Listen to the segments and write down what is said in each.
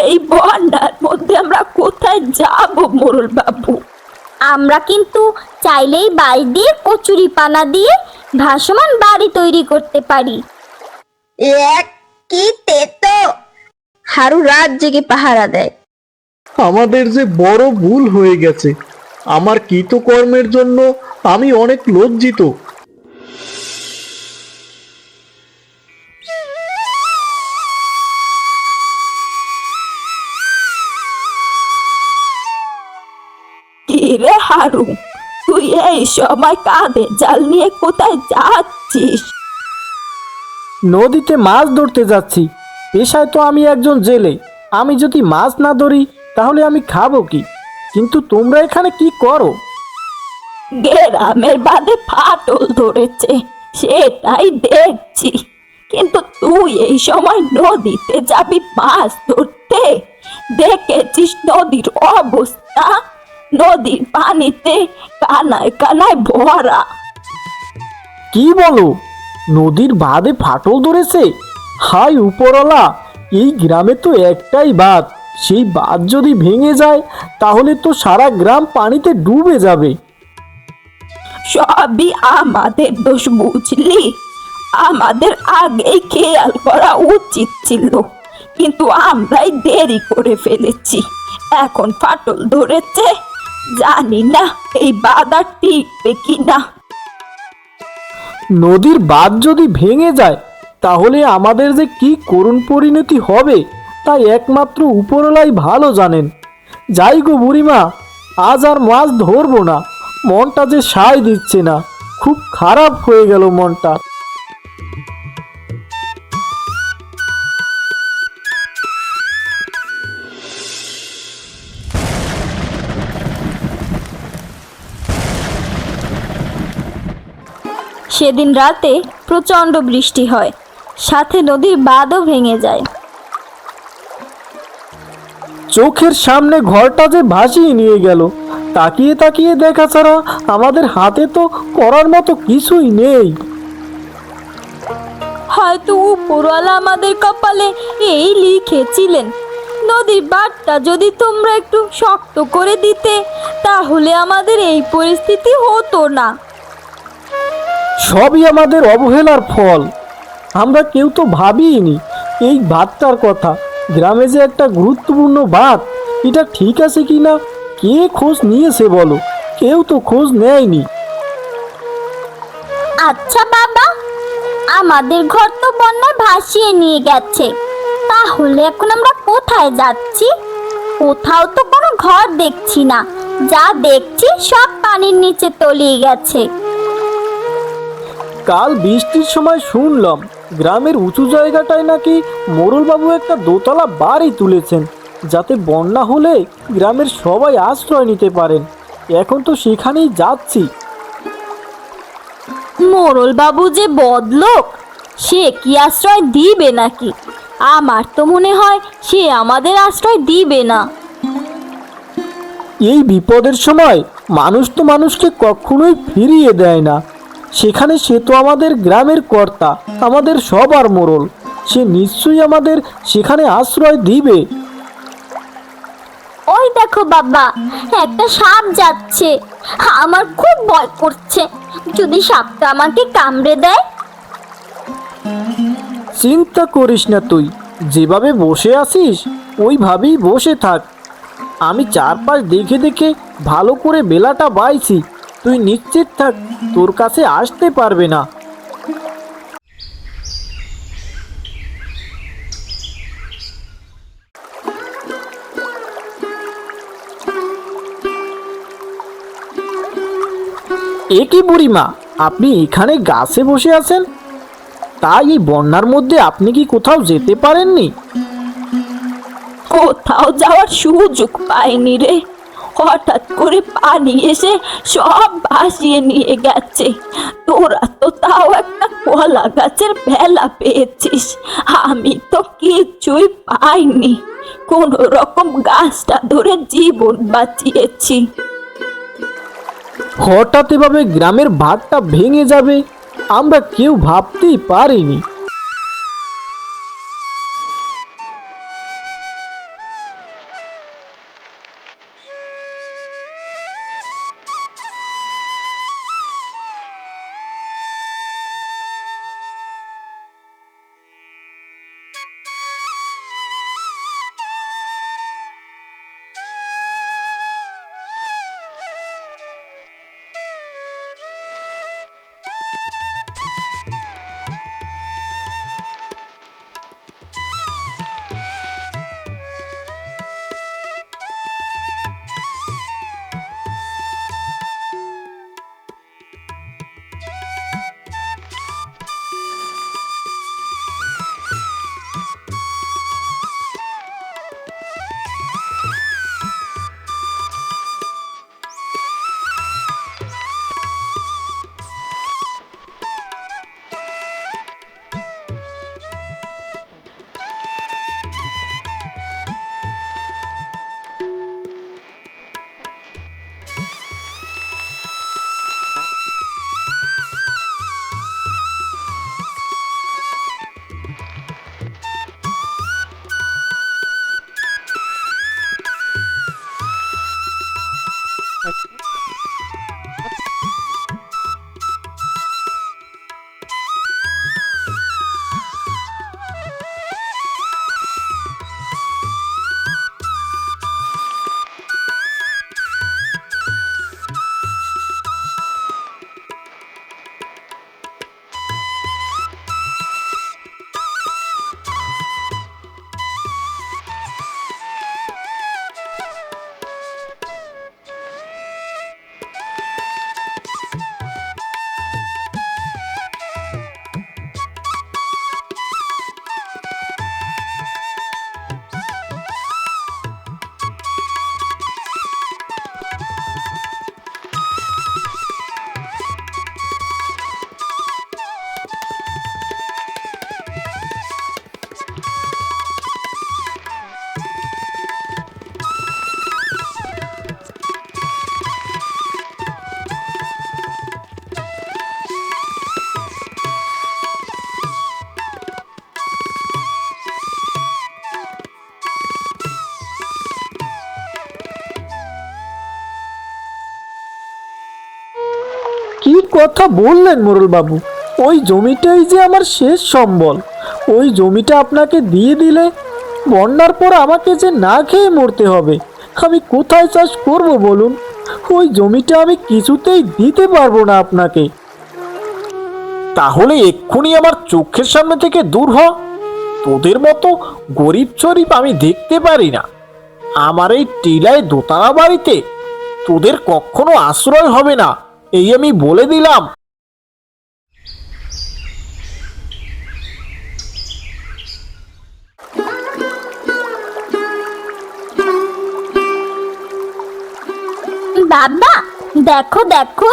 এই বন্যার মধ্যে আমরা কোথায় যাব মোড়ল বাবু? আমরা কিন্তু চাইলেই বাঁশ দিয়ে কচুরি পানা দিয়ে ভাসমান বাড়ি তৈরি করতে পারি। এক কি তেতো! হারু রাত জেগে পাহারা দেয়। আমাদের যে বড় ভুল হয়ে গেছে। আমার কৃতকর্মের জন্য আমি অনেক লজ্জিত। কি রে হারু, তুই এই সময় কাঁধে জাল নিয়ে কোথায় যাচ্ছিস? নদীতে মাছ ধরতে যাচ্ছি। পেশায় তো আমি একজন জেলে। আমি যদি মাছ না ধরি তাহলে আমি খাবো কি? কিন্তু তোমরা এখানে কি করো? গ্রামের বাঁধে ফাটল ধরেছে, সেটাই দেখছি। কিন্তু তুই এই সময় নদীতে যাবি মাছ ধরতে? দেখেছিস নদীর অবস্থা? নদীর পানিতে কানায় কানায় ভরা। কি বলো? নদীর বাঁধে ফাটল ধরেছে? হায় উপরওয়ালা, এই গ্রামে তো একটাই বাঁধ। সেই বাঁধ যদি ভেঙে যায় তাহলে তো সারা গ্রাম পানিতে ডুবে যাবে। সবই আমাদের দোষ, বুঝলি? আমাদের আগেই খেয়াল করা উচিত ছিল, কিন্তু আমরাই দেরি করে ফেলেছি। এখন ফাটল ধরেছে, জানি না এই বাধা টিকবে কিনা। নদীর বাঁধ যদি ভেঙে যায় তাহলে আমাদের যে কি করুণ পরিণতি হবে তা একমাত্র উপরওয়ালাই ভালো জানেন। যাই গো বুড়িমা, আজ আর মাছ ধরবো না। মনটা যে সায় দিচ্ছে না, খুব খারাপ হয়ে গেল মনটা। সেদিন রাতে প্রচণ্ড বৃষ্টি হয়, সাথে নদীর বাঁধও ভেঙে যায়। চোখের সামনে ঘরটা যে ভাসিয়ে নিয়ে গেল। তাকিয়ে তাকিয়ে দেখা ছাড়া আমাদের হাতে তো করার মতো কিছুই নেই। হয়তো উপরওয়ালা আমাদের কপালে এই লিখেছিলেন, নদীর বাঁধটা যদি তোমরা একটু শক্ত করে দিতে তাহলে আমাদের এই পরিস্থিতি হতো না। সবই আমাদের অবহেলার ফল। আমরা কেউ তো ভাবিনি এই বাঁধটার কথা। গ্রামে যে একটা গুরুত্বপূর্ণ বাঁধ, এটা ঠিক আছে কিনা কে খোঁজ নিয়েছে বলো? কেউ তো খোঁজ নেয়নি। আচ্ছা বাবা, আমাদের ঘর তো বন্যায় ভাসিয়ে নিয়ে গেছে, তাহলে এখন আমরা কোথায় যাচ্ছি? কোথাও তো কোনো ঘর দেখছি না, যা দেখছি সব পানির নিচে তলিয়ে গেছে। কাল বৃষ্টির সময় শুনলাম গ্রামের উঁচু জায়গাটায় নাকি মোড়লবাবু একটা দোতলা বাড়ি তুলেছেন, যাতে বন্যা হলে গ্রামের সবাই আশ্রয় নিতে পারেন। এখন তো সেখানেই যাচ্ছি। মোড়ল বাবু যে বদলোক, সে কি আশ্রয় দিবে নাকি? আমার তো মনে হয় সে আমাদের আশ্রয় দিবে না। এই বিপদের সময় মানুষ তো মানুষকে কখনোই ফিরিয়ে দেয় না। সেখানে সে তো আমাদের গ্রামের কর্তা, আমাদের সবার মোড়ল। সে নিশ্চয়ই আমাদের সেখানে আশ্রয় দিবে। ওই দেখো বাবা, একটা সাপ যাচ্ছে। আমার খুব ভয় করছে, যদি সাপটা আমাকে কামড়ে দেয়। চিন্তা করিস না, তুই যেভাবে বসে আছিস ওইভাবেই বসে থাক। আমি চারপাশ দেখে দেখে ভালো করে বেলাটা বাইছি। তুই নিশ্চিত থাক, তোর কাছে আসতে পারবে না। এ কি বুড়িমা, আপনি এখানে গাছে বসে আছেন? তাই এই বন্যার মধ্যে আপনি কি কোথাও যেতে পারেননি? কোথাও যাওয়ার সুযোগ পাইনি রে। হঠাৎ করে পানি এসে সব ভাসিয়ে নিয়ে গেছে। তোরা তো তাও একটা কলা গাছের ভেলা পেয়েছিস, আমি তো কিছুই পাইনি। কোন রকম গাছটা ধরে জীবন বাঁচিয়েছি। হঠাৎ এভাবে গ্রামের ভাতটা ভেঙে যাবে আমরা কেউ ভাবতেই পারিনি। কথা বললেন মোড়ল বাবু, ওই জমিটাই যে আমার শেষ সম্বল। ওই জমিটা আপনাকে দিয়ে দিলে বন্যার পর আমাকে যে না খেয়ে মরতে হবে। আমি কোথায় চাষ করব বলুন? ওই জমিটা আমি কিছুতেই দিতে পারবো না আপনাকে। তাহলে এক্ষুনি আমার চোখের সামনে থেকে দূর হ। তোদের মতো গরিব শরীফ আমি দেখতে পারি না। আমার এই টিলায় দোতলা বাড়িতে তোদের কখনো আশ্রয় হবে না, এই আমি বলে দিলাম। বাবা, দেখো দেখো,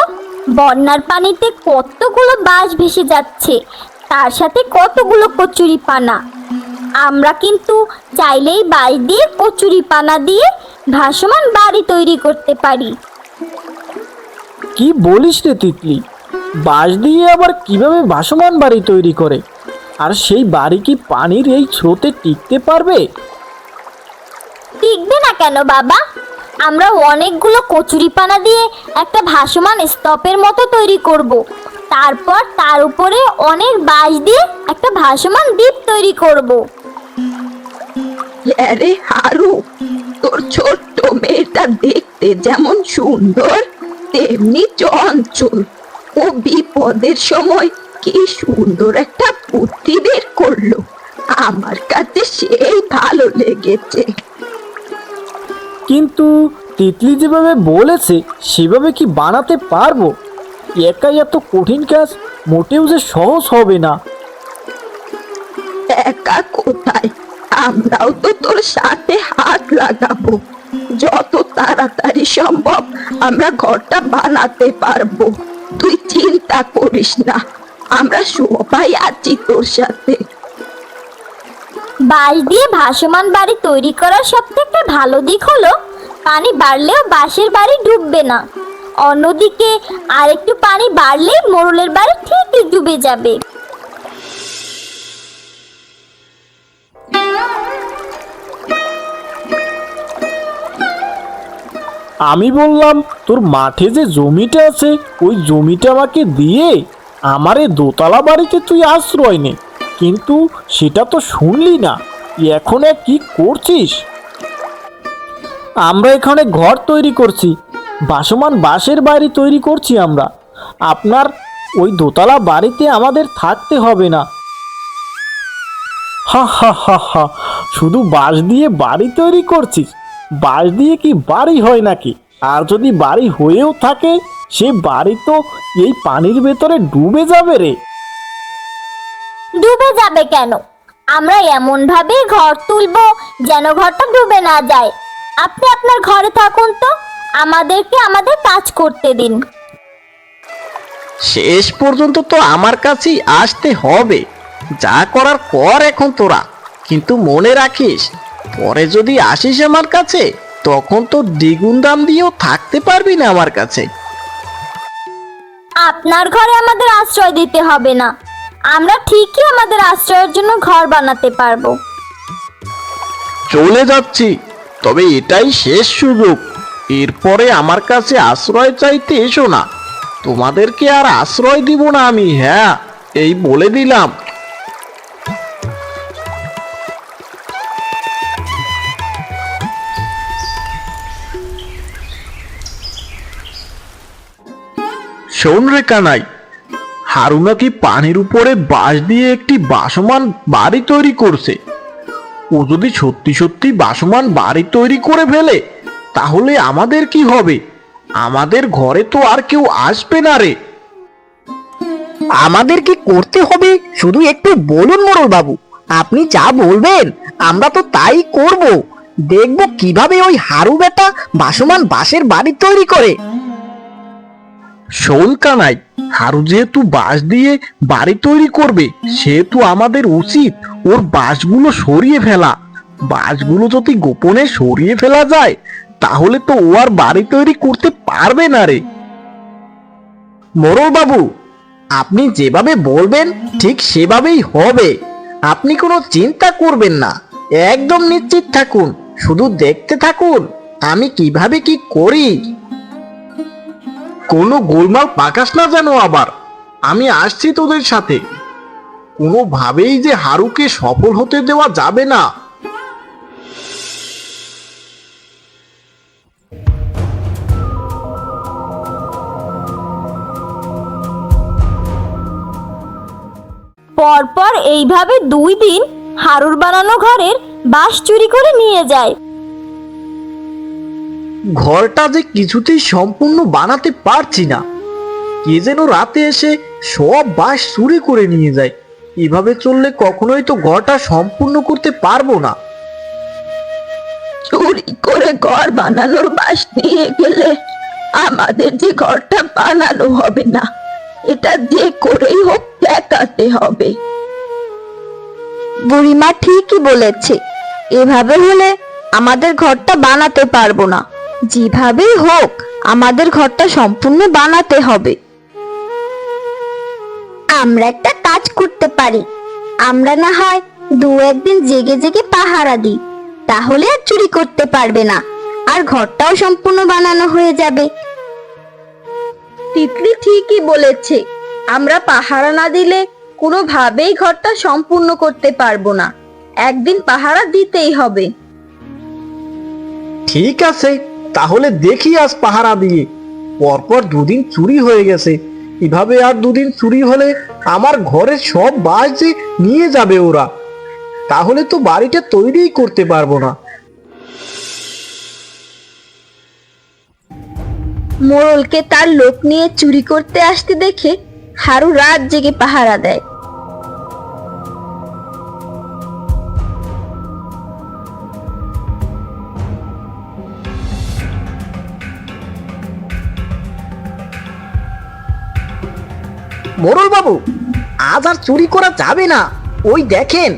বন্যার পানিতে কতগুলো বাঁশ ভেসে যাচ্ছে, তার সাথে কতগুলো কচুরি পানা। আমরা কিন্তু চাইলেই বাঁশ দিয়ে কচুরি পানা দিয়ে ভাসমান বাড়ি তৈরি করতে পারি। কি বলিস রে তিতলি? বাঁশ দিয়ে আবার কিভাবে ভাসমান বাড়ি তৈরি করে? আর সেই বাড়ি কি পানির এই স্রোতে টিকতে পারবে? টিকবে না কেন বাবা? আমরা অনেকগুলো কচুরি পানা দিয়ে একটা ভাসমান স্তূপের মতো তৈরি করব। তারপর তার উপরে অনেক বাঁশ দিয়ে একটা ভাসমান দ্বীপ তৈরি করব। আরে হারু, তোর ছোট্ট মেয়েটা দেখতে যেমন সুন্দর তেমনি চঞ্চল। ও বিপদের সময় কি সুন্দর একটা বুদ্ধি বের করলো, আমার কাছে সেই ভালো লেগেছে। কিন্তু তিতলি যেভাবে বলেছে সেভাবে কি বানাতে পারবো? একাই এত কঠিন কাজ মোটেও যে সহজ হবে না। একা কোথায়, আমরাও তো তোর সাথে হাত লাগাবো। যত তাড়াতাড়ি সম্ভব আমরা ঘরটা বানাতে পারবো, তুই চিন্তা করিস না, আমরা সবাই আছি তোর সাথে। বাঁশ দিয়ে ভাসমান বাড়ি তৈরি করার সবথেকে ভালো দিক হলো পানি বাড়লেও বাঁশের বাড়ি ডুববে না। অন্যদিকে আরেকটু পানি বাড়লেই মোড়লের বাড়ি ঠিকই ডুবে যাবে। আমি বললাম, তোর মাঠে যে জমিটা আছে ওই জমিটা আমাকে দিয়ে আমার এই দোতলা বাড়িতে তুই আশ্রয় নে, কিন্তু সেটা তো শুনলি না। এখন কি করছিস? আমরা এখানে ঘর তৈরি করছি, ভাসমান বাঁশের বাড়ি তৈরি করছি আমরা। আপনার ওই দোতলা বাড়িতে আমাদের থাকতে হবে না। হা হা হা হা, শুধু বাঁশ দিয়ে বাড়ি তৈরি করছিস? বাঁশ দিয়ে কি বাড়ি হয় নাকি? আর যদি বাড়ি হয়েও থাকে সে বাড়ি তো এই পানির ভেতরে ডুবে যাবে রে। ডুবে যাবে কেন? আমরা এমন ভাবে ঘর তুলবো যেন ঘরটা ডুবে না যায়। আপনি আপনার ঘরে থাকুন তো, আমাদেরকে আমাদের কাজ করতে দিন। শেষ পর্যন্ত তো আমার কাছেই আসতে হবে। যা করার কর এখন তোরা, কিন্তু মনে রাখিস পরে যদি আসিস আমার কাছে তখন তো দ্বিগুণ দাম দিয়েও থাকতে পারবি না আমার কাছে। আপনার ঘরে আমাদের আশ্রয় দিতে হবে না, আমরা ঠিকই আমাদের আশ্রয়ের জন্য ঘর বানাতে পারবো। চলে যাচ্ছি, তবে এটাই শেষ সুযোগ। এরপরে আমার কাছে আশ্রয় চাইতে এসো না, তোমাদেরকে আর আশ্রয় দিব না আমি, হ্যাঁ এই বলে দিলাম। শোন রে কানাই, হারু নাকি পানির উপরে বাঁশ দিয়ে একটি ভাসমান বাড়ি তৈরি করছে। ও যদি সত্যি সত্যি ভাসমান বাড়ি তৈরি করে ফেলে তাহলে আমাদের কি হবে? আমাদের ঘরে তো আর কেউ আসবে না রে। আমাদের কি করতে হবে শুধু একটু বলুন মোড়ল বাবু, আপনি যা বলবেন আমরা তো তাই করব। দেখব কিভাবে ওই হারু বেটা ভাসমান বাঁশের বাড়ি তৈরি করে। শোন কানাই, হারু যেহেতু বাঁশ দিয়ে বাড়ি তৈরি করবে সেহেতু আমাদের উচিত ওর বাঁশগুলো সরিয়ে ফেলা। বাঁশগুলো যদি গোপনে সরিয়ে ফেলা যায় তাহলে তো ও আর বাড়ি তৈরি করতে পারবে না রে। মোড়ল বাবু, আপনি যেভাবে বলবেন ঠিক সেভাবেই হবে। আপনি কোনো চিন্তা করবেন না, একদম নিশ্চিত থাকুন, শুধু দেখতে থাকুন আমি কিভাবে কি করি। কোনো গোলমাল পাকাস না যেন আবার। আমি আসছি তোদের সাথে। কোনোভাবেই যে হারুকে সফল হতে দেওয়া যাবে না। পরপর এইভাবে 2 দিন হারুর বানানো ঘরের বাঁশ চুরি করে নিয়ে যায়। ঘরটা যে কিছুতেই সম্পূর্ণ বানাতে পারছি না। কে যেন রাতে এসে সব বাঁশ চুরি করে নিয়ে যায়। এভাবে চললে কখনোই তো ঘরটা সম্পূর্ণ করতে পারবো না। চুরি করে ঘর বানানোর বাঁশ নিয়ে গেলে আমাদের যে ঘরটা বানানো হবে না, এটা যে করেই হোক ঠেকাতে হবে। বুড়িমা ঠিকই বলেছে, এভাবে হলে আমাদের ঘরটা বানাতে পারবো না। যেভাবেই হোক আমাদের ঘরটা সম্পূর্ণ বানাতে হবে। আমরা একটা কাজ করতে পারি, আমরা না হয় 2-1 দিন জেগে জেগে পাহারা দিই, তাহলে আর চুরি করতে পারবে না, আর ঘরটাও সম্পূর্ণ বানানো হয়ে যাবে। তিতলি ঠিকই বলেছে, আমরা পাহারা না দিলে কোনোভাবেই ঘরটা সম্পূর্ণ করতে পারবো না। একদিন পাহারা দিতেই হবে। ঠিক আছে, তাহলে দেখি আজ পাহারা দিয়ে। পরপর 2 দিন চুরি হয়ে গেছে। এভাবে আর 2 দিন চুরি হলে আমার ঘরের সব বাঁশ যে নিয়ে যাবে ওরা, তাহলে তো বাড়িটা তৈরিই করতে পারবো না। মোড়লকে তার লোক নিয়ে চুরি করতে আসতে দেখে হারু রাত জেগে পাহারা দেয়। মোড়ল বাবু, আজ আর চুরি করা যাবে না। ওই দেখেন,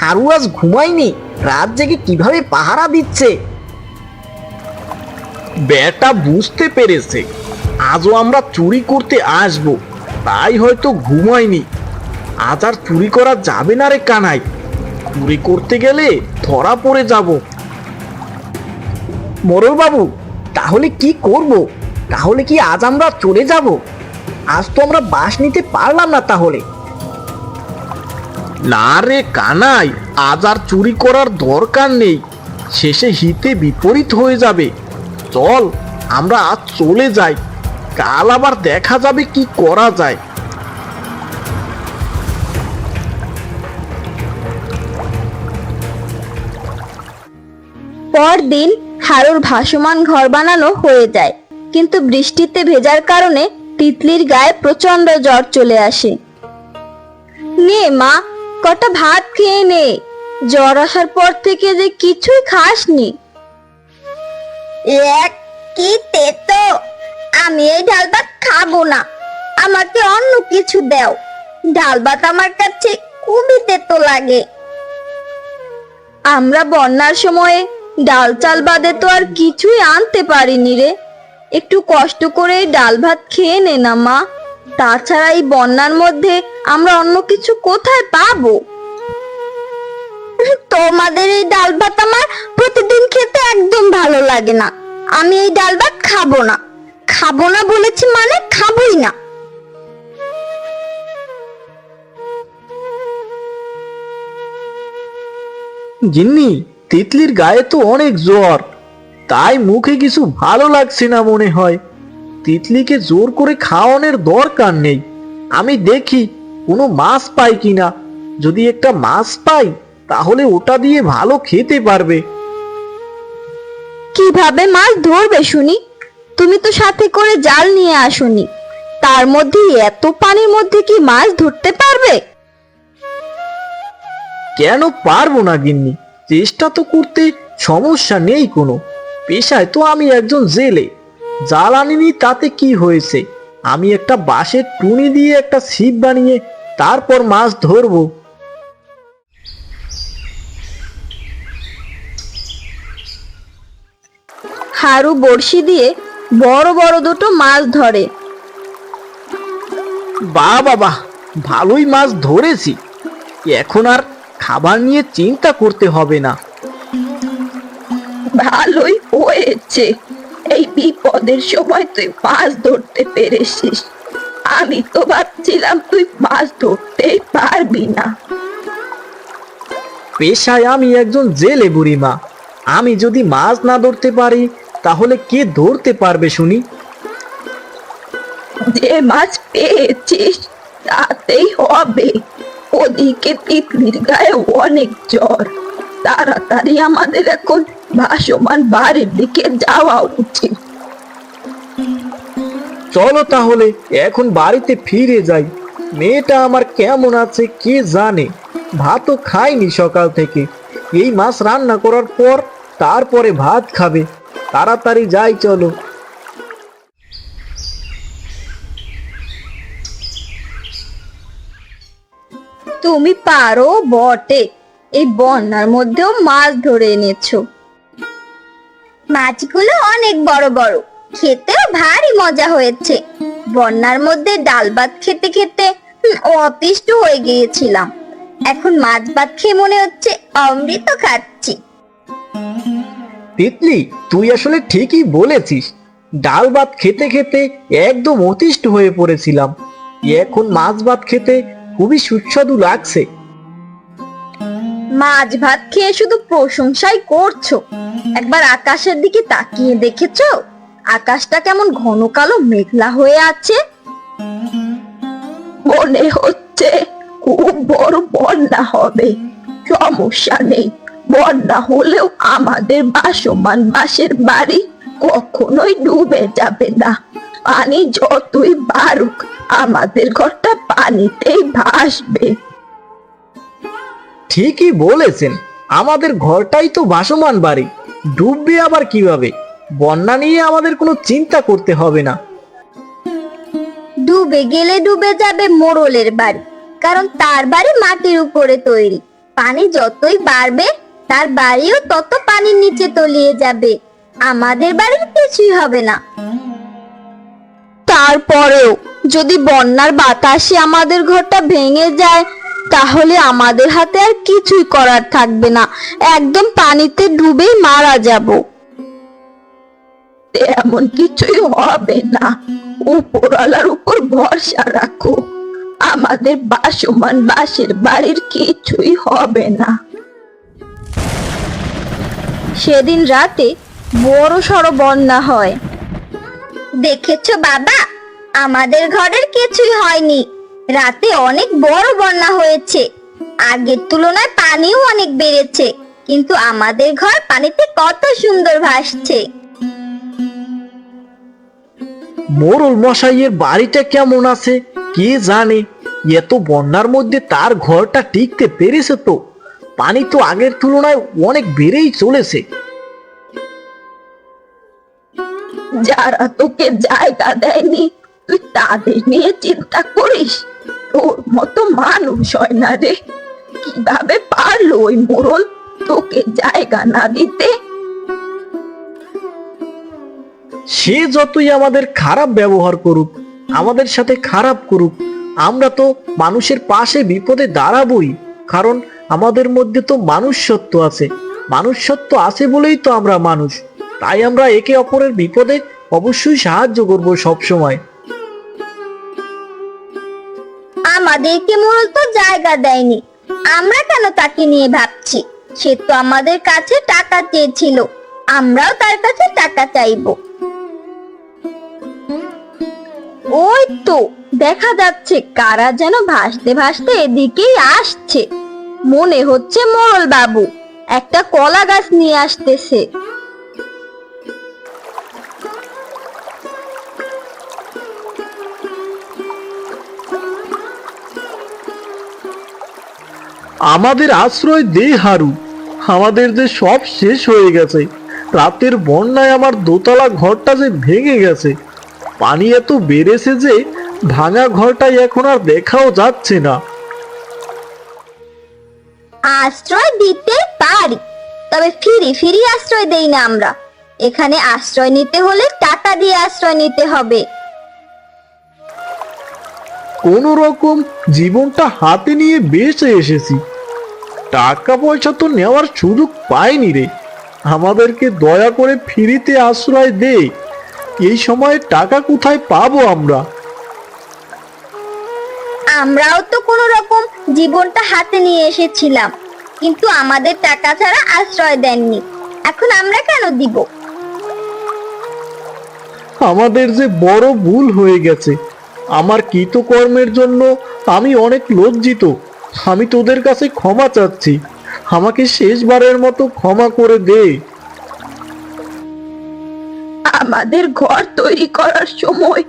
হারু আজ ঘুমায়নি, রাত জেগে কিভাবে পাহারা দিচ্ছে। বেটা বুঝতে পেরেছে আজও আমরা চুরি করতে আসবো, তাই হয়তো ঘুমায়নি। আজ আর চুরি করা যাবে না রে কানাই। চুরি করতে গেলে ধরা পড়ে যাব। মোড়ল বাবু, তাহলে কি করব? তাহলে কি আজ আমরা চলে যাব? আজ তো আমরা বাস নিতে পারলাম না তাহলে। না রে কানাই, আজ আর চুরি করার দরকার নেই। শেষে হিতে বিপরীত হয়ে যাবে। চল আমরা আজ চলে যাই, কাল আবার দেখা যাবে কি করা যায়। পরদিন হারুর ভাসমান ঘর বানানো হয়ে যায়, কিন্তু বৃষ্টিতে ভেজার কারণে তিতলির গায়ে প্রচন্ড জ্বর চলে আসে। নে মা, কটা ভাত খেয়ে নে, জ্বর আসার পর থেকে যে কিছুই খাসনি। কি তেতো, আমি এই ডাল ভাত খাবো না, আমাকে অন্য কিছু দাও। ডাল ভাত আমার কাছে খুবই তেতো লাগে। আমরা বন্যার সময়ে ডাল চাল বাদে তো আর কিছুই আনতে পারিনি রে। একটু কষ্ট করে ডাল ভাত খেয়ে নে না মা, তাছাড়া এই বন্যার মধ্যে আমরা অন্য কিছু কোথায় পাবো? তোমাদের এই ডাল ভাত আমার প্রতিদিন খেতে একদম ভালো লাগে না। আমি এই ডাল ভাত খাবো না। খাবো না বলেছি মানে খাবোই না। গিন্নি, তিতলির গায়ে তো অনেক জ্বর, তাই মুখে কিছু ভালো লাগছে না মনে হয়। তিতলিকে জোর করে খাওয়ানোর দরকার নেই। আমি দেখি কোনো মাছ পাই কিনা। যদি একটা মাছ পাই তাহলে ওটা দিয়ে ভালো খেতে পারবে। কিভাবে মাছ ধরবে শুনি? তুমি তো সাথে করে জাল নিয়ে আসোনি, তার মধ্যে এত পানির মধ্যে কি মাছ ধরতে পারবে? কেন পারবো না গিন্নি? চেষ্টা তো করতে সমস্যা নেই কোনো। পেশায় তো আমি একজন জেলে। জাল আনিনি তাতে কি হয়েছে? আমি একটা বাঁশের টুনি দিয়ে একটা ছিপ বানিয়ে তারপর মাছ ধরবো। হারু বড়শি দিয়ে বড় বড় দুটো মাছ ধরে। বাহ বাবা, ভালোই মাছ ধরেছি। এখন আর খাবার নিয়ে চিন্তা করতে হবে না। ভালোই হয়েছে, এই বিপদের সময় তুই মাছ ধরতে পেরেছিস। আমি তো ভাবছিলাম তুই মাছ ধরতেই পারবি না। পেশায় আমি একজন জেলে বুড়িমা, আমি যদি মাছ না ধরতে পারি তাহলে কে ধরতে পারবে শুনি? যে মাছ পেয়েছিস তাতেই হবে। ওদিকে তিতলির গায়ে অনেক জ্বর, তাড়াতাড়ি আমাদের এখন ভাসমান বাড়ির দিকে যাওয়া উচিত। চলো তাহলে এখন বাড়িতে ফিরে যাই। মেয়েটা আমার কেমন আছে কে জানে, ভাতও খায়নি সকাল থেকে। এই মাছ রান্না করার পর তারপরে ভাত খাবে। তাড়াতাড়ি যাই চলো। তুমি পারো বটে, এই বন্যার মধ্যেও মাছ ধরে এনেছো। মাছগুলো অনেক বড় বড়, খেতেও ভারী মজা হয়েছে। বন্যার মধ্যে ডাল ভাত খেতে খেতে অতিষ্ঠ হয়ে গিয়েছিলাম। এখন মাছ ভাত খেয়ে মনে হচ্ছে অমৃত খাচ্ছি। তিতলি, তুই আসলে ঠিকই বলেছিস। ডাল ভাত খেতে খেতে একদম অতিষ্ঠ হয়ে পড়েছিলাম। এখন মাছ ভাত খেতে খুবই সুস্বাদু লাগছে। মাছ ভাত খেয়ে শুধু প্রশংসাই করছো। একবার আকাশের দিকে তাকিয়ে দেখেছো? আকাশটা কেমন ঘন কালো মেঘলা হয়ে আছে। মনে হচ্ছে খুব বড় বন্যা হবে। সমস্যা নেই, বন্যা হলেও আমাদের ভাসমান বাঁশের বাড়ি কখনোই ডুবে যাবে না। পানি যতই বাড়ুক আমাদের ঘরটা পানিতেই ভাসবে। ঠিকই বলেছেন, আমাদের ঘরটাই তো ভাসমান বাড়ি, ডুববে আবার কিভাবে? বন্যা নিয়ে আমাদের কোনো চিন্তা করতে হবে না। ডুবে গেলে ডুবে যাবে মোড়লের বাড়ি, কারণ তার বাড়ি মাটির উপরে তৈরি। পানি যতই বাড়বে তার বাড়িও তত পানির নিচে তলিয়ে যাবে। আমাদের বাড়ির কিছুই হবে না। তারপরেও যদি বন্যার বাতাসে আমাদের ঘরটা ভেঙে যায়, তাহলে আমাদের হাতে আর কিছুই করার থাকবে না, একদম পানিতে ডুবেই মারা যাব। এমন কিছুই হবে না, উপরওয়ালার উপর ভরসা রাখো। আমাদের ভাসমান বাঁশের বাড়ির কিছুই হবে না। সেদিন রাতে বড় সড় বন্যা হয়। দেখেছো বাবা, আমাদের ঘরের কিছুই হয়নি। রাতে অনেক বড় বন্যা হয়েছে, আগের তুলনায় পানিও অনেক বেড়েছে, কিন্তু আমাদের ঘর পানিতে কত সুন্দর ভাসছে। মোড়ল মশাইয়ের বাড়িটা কেমন আছে কে জানে? এত বন্যার মধ্যে তার ঘরটা টিকতে পেরেছে তো? পানি তো আগের তুলনায় অনেক বেড়েই চলেছে। যারা তোকে জায়গা দেয়নি তুই তাদের নিয়ে চিন্তা করিস? তোর মতো মানুষ হয় না রে। কিভাবে পারলো ওই মোড়ল তোকে জায়গা না দিতে? সে যতই আমাদের খারাপ ব্যবহার করুক, আমাদের সাথে খারাপ করুক, আমরা তো মানুষের পাশে বিপদে দাঁড়াবই। কারণ আমাদের মধ্যে তো মানুষত্ব আছে। মানুষত্ব আছে বলেই তো আমরা মানুষ। তাই আমরা একে অপরের বিপদে অবশ্যই সাহায্য করব সব সময়। আমাদেরকে মোড়ল তো জায়গা দেয়নি, আমরা কেন তাকে নিয়ে ভাবছি? সে তো আমাদের কাছে টাকা চেয়েছিল, আমরাও তার কাছে টাকা চাইবো। ওই তো দেখা যাচ্ছে কারা যেন ভাসতে ভাসতে এদিকেই আসছে। মনে হচ্ছে মোড়ল বাবু একটা কলা গাছ নিয়ে আসতেছে। আমাদের আশ্রয় দে হারু, আমাদের যে সব শেষ হয়ে গেছে। রাতের বন্যায় আমার দোতলা ঘরটা যে ভেঙে গেছে। পানি এত বেড়েছে যে ভাঙা ঘরটাই এখন আর দেখাও যাচ্ছে না। আশ্রয় দিতে পারি, তবে ফিরি ফিরি আশ্রয় দেই না আমরা। এখানে আশ্রয় নিতে হলে টাকা দিয়ে আশ্রয় নিতে হবে। কোনো রকম জীবনটা হাতে নিয়ে বেঁচে এসেছি, টাকা পয়সা তো নেওয়ার সুযোগ পাইনি রে। আমাদেরকে দয়া করে ফ্রিতে আশ্রয় দে। এই সময়ে টাকা কোথায় পাবো আমরা? আমরাও তো কোনো রকম জীবনটা হাতে নিয়ে এসেছিলাম, কিন্তু আমাদের টাকা ছাড়া আশ্রয় দেননি। এখন আমরা কেন দিব? আমাদের যে বড় ভুল হয়ে গেছে। আমার কৃতকর্মের জন্য আমি অনেক লজ্জিত। আমি তোদের কাছে ক্ষমা চাচ্ছি। আমাকে শেষবারের মতো ক্ষমা করে দে। আমাদের ঘর তৈরি করার সময়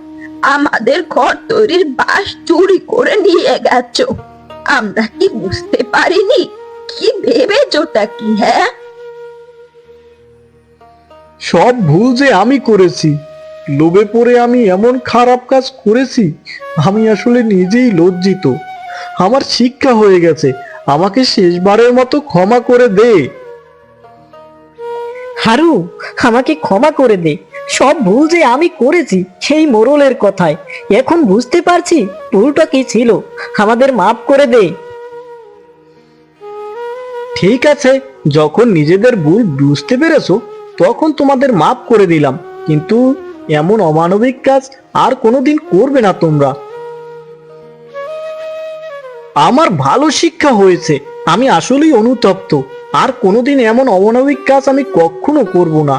আমাদের ঘর তৈরির বাঁশ চুরি করে নিয়ে গেছো। আমরা কি বুঝতে পারিনি? কি ভেবেছোটা কি? হ্যাঁ, সব ভুল যে আমি করেছি। লোভে পড়ে আমি এমন খারাপ কাজ করেছি, আমি আসলে নিজেই লজ্জিত। আমার শিক্ষা হয়ে গেছে। আমাকে শেষবারের মতো ক্ষমা করে দে। হারু, আমাকে ক্ষমা করে দে। সব ভুল যে আমি করেছি সেই মোড়লের কথায় এখন বুঝতে পারছি ভুলটা কি ছিল। আমাদের মাফ করে দে। ঠিক আছে, যখন নিজেদের ভুল বুঝতে পেরেছো তখন তোমাদের মাফ করে দিলাম, কিন্তু এমন অমানবিক কাজ আর কোনোদিন করবে না তোমরা। আমার ভালো শিক্ষা হয়েছে। আমি আসলেই অনুতপ্ত। আর কোনোদিন এমন অমানবিক কাজ আমি কখনো করব না।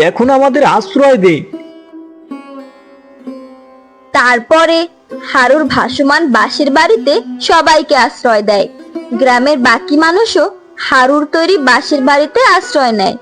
এখন আমাদের আশ্রয় দে। তারপরে হারুর ভাসমান বাঁশের বাড়িতে সবাইকে আশ্রয় দেয়। গ্রামের বাকি মানুষও হারুর তৈরি বাঁশের বাড়িতে আশ্রয় নেয়।